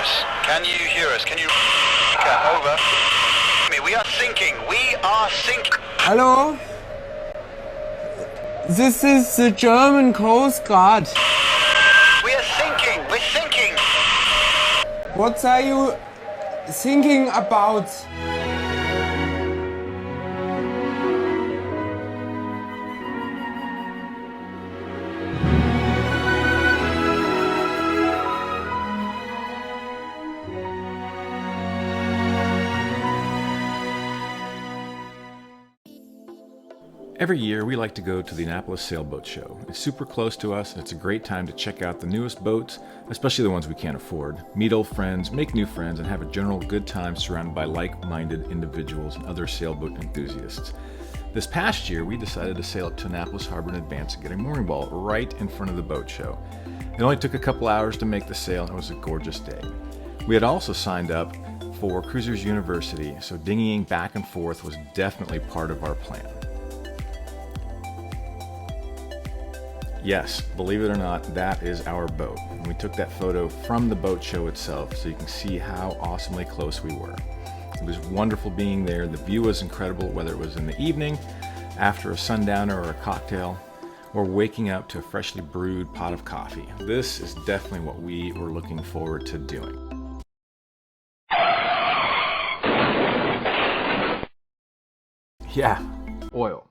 us? Can you hear us? Can you... Over. We are sinking. We are sinking. Hello? This is the German Coast Guard. We are sinking. We're sinking. What are you thinking about? Every year, we like to go to the Annapolis Sailboat Show. It's super close to us, and it's a great time to check out the newest boats, especially the ones we can't afford, meet old friends, make new friends, and have a general good time surrounded by like-minded individuals and other sailboat enthusiasts. This past year, we decided to sail up to Annapolis Harbor in advance and get a mooring ball right in front of the boat show. It only took a couple hours to make the sail, and it was a gorgeous day. We had also signed up for Cruisers University, so dinghying back and forth was definitely part of our plan. Yes, believe it or not, that is our boat. And we took that photo from the boat show itself so you can see how awesomely close we were. It was wonderful being there. The view was incredible, whether it was in the evening, after a sundowner or a cocktail, or waking up to a freshly brewed pot of coffee. This is definitely what we were looking forward to doing. Yeah, oil.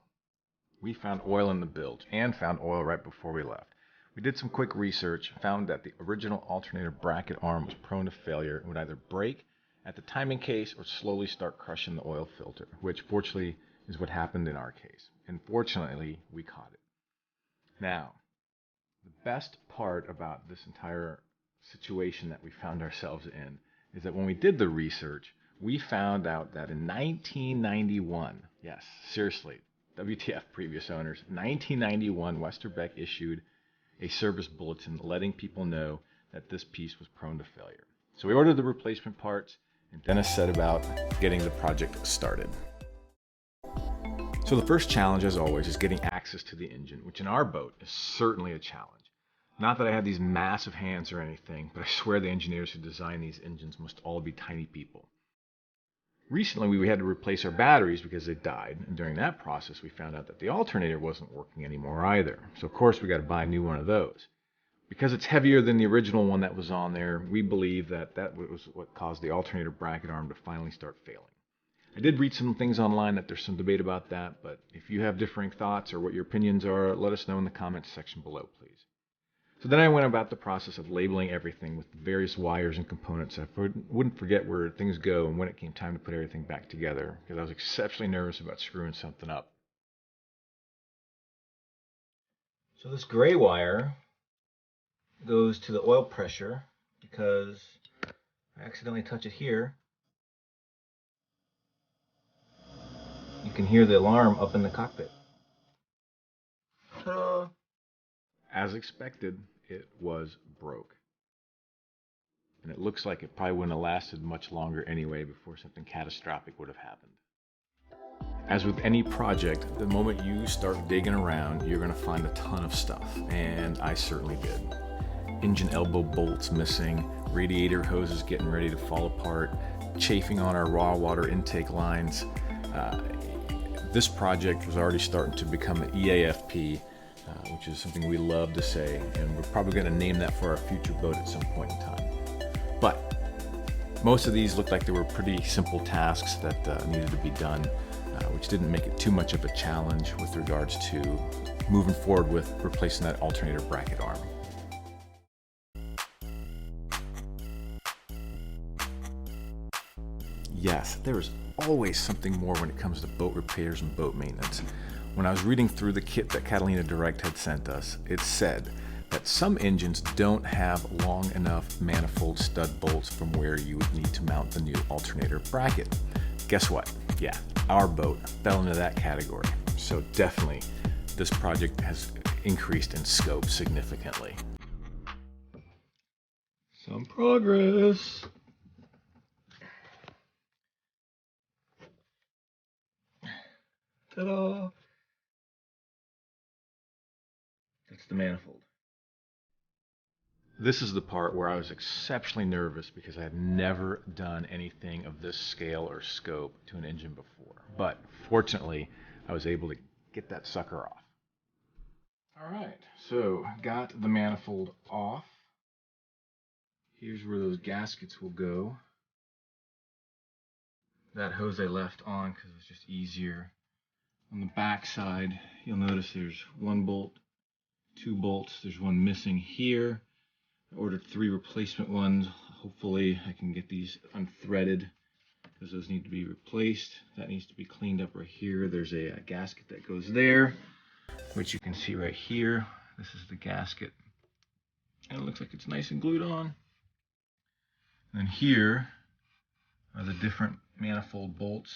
We found oil in the bilge and found oil right before we left. We did some quick research and found that the original alternator bracket arm was prone to failure and would either break at the timing case or slowly start crushing the oil filter, which fortunately is what happened in our case. And fortunately, we caught it. Now, the best part about this entire situation that we found ourselves in is that when we did the research, we found out that in 1991, yes, seriously, WTF previous owners, 1991 Westerbeck issued a service bulletin letting people know that this piece was prone to failure. So we ordered the replacement parts, and Dennis set about getting the project started. So the first challenge, as always, is getting access to the engine, which in our boat is certainly a challenge. Not that I have these massive hands or anything, but I swear the engineers who design these engines must all be tiny people. Recently, we had to replace our batteries because they died, and during that process, we found out that the alternator wasn't working anymore either. So, of course, we got to buy a new one of those. Because it's heavier than the original one that was on there, we believe that that was what caused the alternator bracket arm to finally start failing. I did read some things online that there's some debate about that, but if you have differing thoughts or what your opinions are, let us know in the comments section below, please. So then I went about the process of labeling everything with various wires and components so I wouldn't forget where things go and when it came time to put everything back together, because I was exceptionally nervous about screwing something up. So this gray wire goes to the oil pressure because I accidentally touch it here. You can hear the alarm up in the cockpit. Ta-da! As expected, it was broke. And it looks like it probably wouldn't have lasted much longer anyway before something catastrophic would have happened. As with any project, the moment you start digging around, you're going to find a ton of stuff, and I certainly did. Engine elbow bolts missing, radiator hoses getting ready to fall apart, chafing on our raw water intake lines. This project was already starting to become an EAFP, which is something we love to say, and we're probably going to name that for our future boat at some point in time. But most of these looked like they were pretty simple tasks that needed to be done, which didn't make it too much of a challenge with regards to moving forward with replacing that alternator bracket arm. Yes, there is always something more when it comes to boat repairs and boat maintenance. When I was reading through the kit that Catalina Direct had sent us, it said that some engines don't have long enough manifold stud bolts from where you would need to mount the new alternator bracket. Guess what? Yeah, our boat fell into that category. So definitely, this project has increased in scope significantly. Some progress. Ta-da! That's the manifold. This is the part where I was exceptionally nervous because I had never done anything of this scale or scope to an engine before. But fortunately, I was able to get that sucker off. All right, so got the manifold off. Here's where those gaskets will go. That hose I left on because it's just easier. On the back side, you'll notice there's one bolt, two bolts. There's one missing here. I ordered 3 replacement ones. Hopefully I can get these unthreaded because those need to be replaced. That needs to be cleaned up right here. There's a gasket that goes there, which you can see right here. This is the gasket. And it looks like it's nice and glued on. And then here are the different manifold bolts.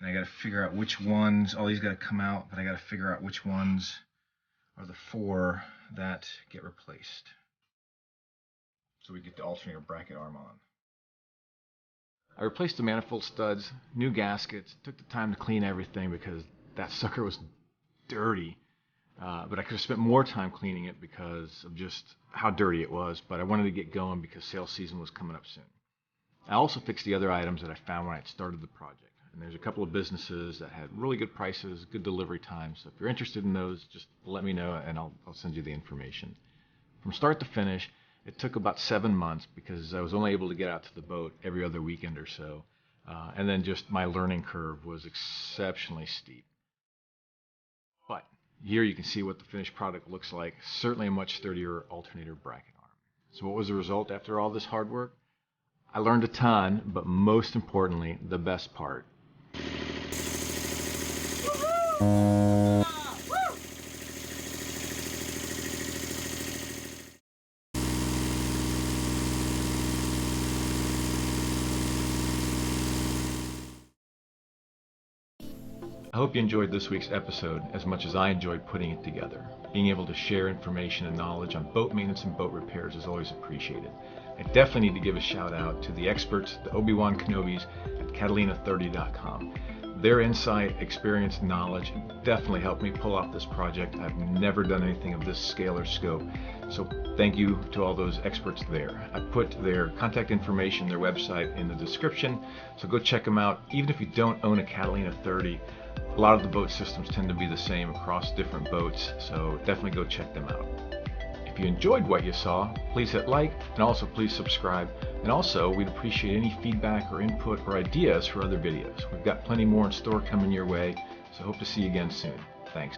And I got to figure out which ones, all these got to come out, but I got to figure out which ones are the 4 that get replaced. So we get the alternator bracket arm on. I replaced the manifold studs, new gaskets, took the time to clean everything because that sucker was dirty. But I could have spent more time cleaning it because of just how dirty it was, but I wanted to get going because sales season was coming up soon. I also fixed the other items that I found when I had started the project. And there's a couple of businesses that had really good prices, good delivery times. So if you're interested in those, just let me know and I'll send you the information. From start to finish, it took about 7 months because I was only able to get out to the boat every other weekend or so. And then just my learning curve was exceptionally steep. But here you can see what the finished product looks like. Certainly a much sturdier alternator bracket arm. So what was the result after all this hard work? I learned a ton, but most importantly, the best part. I hope you enjoyed this week's episode as much as I enjoyed putting it together. Being able to share information and knowledge on boat maintenance and boat repairs is always appreciated. I definitely need to give a shout out to the experts, the Obi-Wan Kenobis at Catalina30.com. Their insight, experience, knowledge definitely helped me pull off this project. I've never done anything of this scale or scope, so thank you to all those experts there. I put their contact information, their website in the description, so go check them out. Even if you don't own a Catalina 30, a lot of the boat systems tend to be the same across different boats, so definitely go check them out. If you enjoyed what you saw, please hit like, and also please subscribe. And also, we'd appreciate any feedback or input or ideas for other videos. We've got plenty more in store coming your way, so hope to see you again soon. Thanks.